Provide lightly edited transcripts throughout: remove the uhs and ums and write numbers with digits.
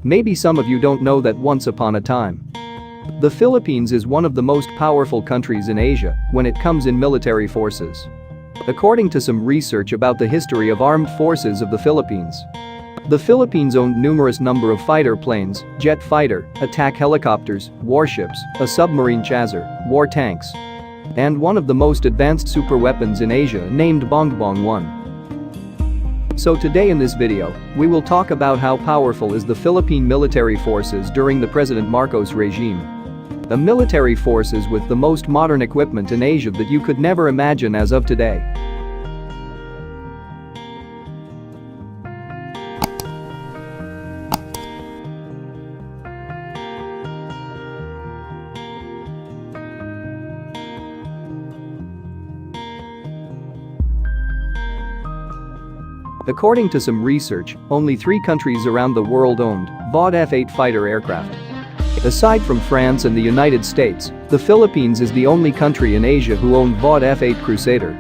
Maybe some of you don't know that once upon a time, the Philippines is one of the most powerful countries in Asia when it comes in military forces. According to some research about the history of armed forces of the Philippines, the Philippines owned numerous number of fighter planes, jet fighter, attack helicopters, warships, a submarine chaser, war tanks, and one of the most advanced superweapons in Asia named Bongbong 1. So today in this video, we will talk about how powerful is the Philippine military forces during the President Marcos regime. A military forces with the most modern equipment in Asia that you could never imagine as of today. According to some research, only 3 countries around the world owned VOD F-8 fighter aircraft. Aside from France and the United States, the Philippines is the only country in Asia who owned VOD F-8 Crusader.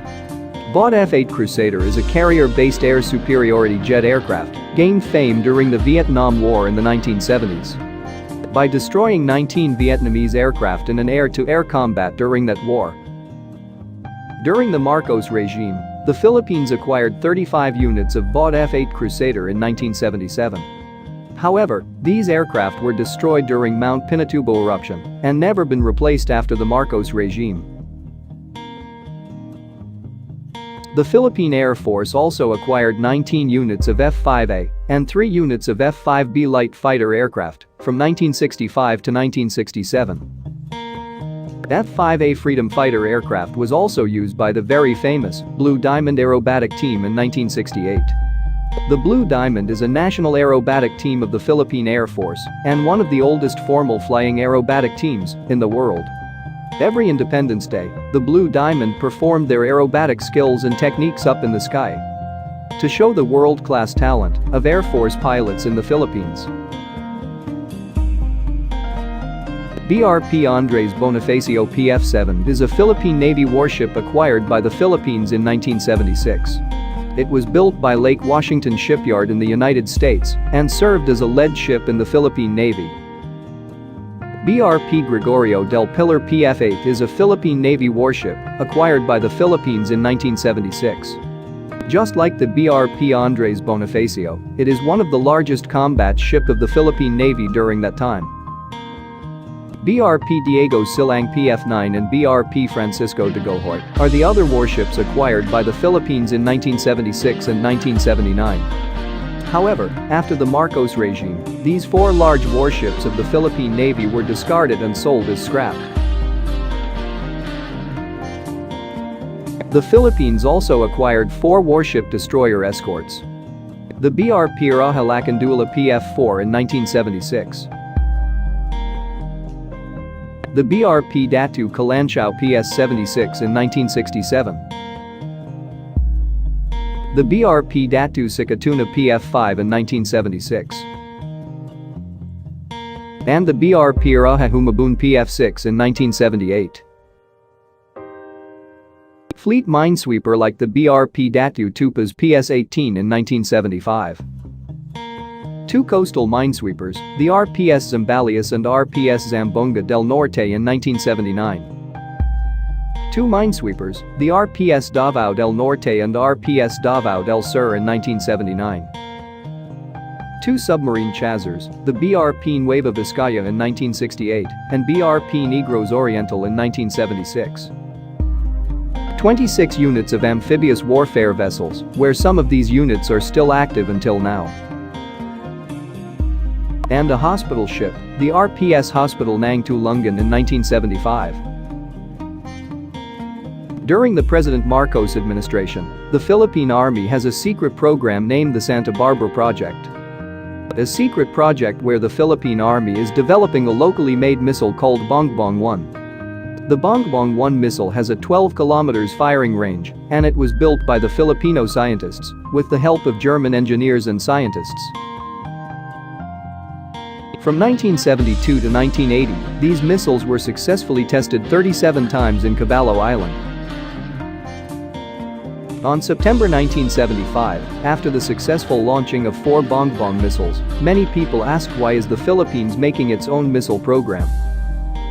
VOD F-8 Crusader is a carrier-based air superiority jet aircraft, gained fame during the Vietnam War in the 1970s by destroying 19 Vietnamese aircraft in an air-to-air combat during that war. During the Marcos regime, the Philippines acquired 35 units of VOD F-8 Crusader in 1977. However, these aircraft were destroyed during Mount Pinatubo eruption and never been replaced after the Marcos regime. The Philippine Air Force also acquired 19 units of F-5A and 3 units of F-5B light fighter aircraft from 1965 to 1967. F-5A Freedom Fighter aircraft was also used by the very famous Blue Diamond Aerobatic Team in 1968. The Blue Diamond is a national aerobatic team of the Philippine Air Force and one of the oldest formal flying aerobatic teams in the world. Every Independence Day, the Blue Diamond performed their aerobatic skills and techniques up in the sky to show the world-class talent of Air Force pilots in the Philippines. BRP Andres Bonifacio PF-7 is a Philippine Navy warship acquired by the Philippines in 1976. It was built by Lake Washington Shipyard in the United States and served as a lead ship in the Philippine Navy. BRP Gregorio del Pilar PF-8 is a Philippine Navy warship acquired by the Philippines in 1976. Just like the BRP Andres Bonifacio, it is one of the largest combat ship of the Philippine Navy during that time. BRP Diego Silang PF-9 and BRP Francisco de Gojoy are the other warships acquired by the Philippines in 1976 and 1979. However, after the Marcos regime, these 4 large warships of the Philippine Navy were discarded and sold as scrap. The Philippines also acquired 4 warship destroyer escorts. The BRP Raja Lacandula PF-4 in 1976. The BRP Datu Kalanchao PS-76 in 1967. The BRP Datu Sikatuna PF-5 in 1976. And the BRP Raja Humabun PF-6 in 1978. Fleet minesweeper like the BRP Datu Tupas PS-18 in 1975. 2 coastal minesweepers, the RPS Zambales and RPS Zamboanga del Norte in 1979. 2 minesweepers, the RPS Davao del Norte and RPS Davao del Sur in 1979. 2 submarine chasers, the BRP Nueva Vizcaya in 1968 and BRP Negros Oriental in 1976. 26 units of amphibious warfare vessels, where some of these units are still active until now. And a hospital ship, the RPS Hospital Nang Tulungan in 1975. During the President Marcos administration, the Philippine Army has a secret program named the Santa Barbara Project. A secret project where the Philippine Army is developing a locally made missile called Bongbong 1. The Bongbong 1 missile has a 12 kilometers firing range, and it was built by the Filipino scientists with the help of German engineers and scientists. From 1972 to 1980, these missiles were successfully tested 37 times in Caballo Island. On September 1975, after the successful launching of 4 Bongbong missiles, many people asked why is the Philippines making its own missile program.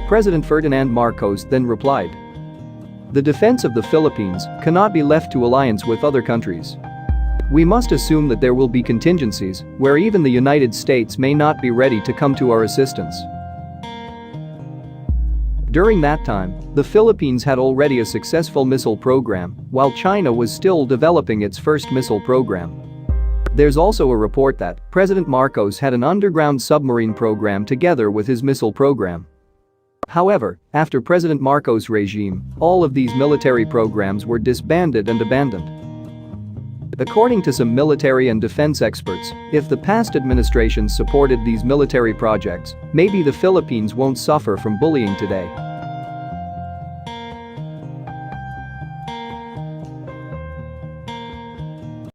President Ferdinand Marcos then replied, "The defense of the Philippines cannot be left to alliance with other countries. We must assume that there will be contingencies where even the United States may not be ready to come to our assistance." During that time, the Philippines had already a successful missile program, while China was still developing its first missile program. There's also a report that President Marcos had an underground submarine program together with his missile program. However, after President Marcos' regime, all of these military programs were disbanded and abandoned. According to some military and defense experts, if the past administrations supported these military projects, maybe the Philippines won't suffer from bullying today.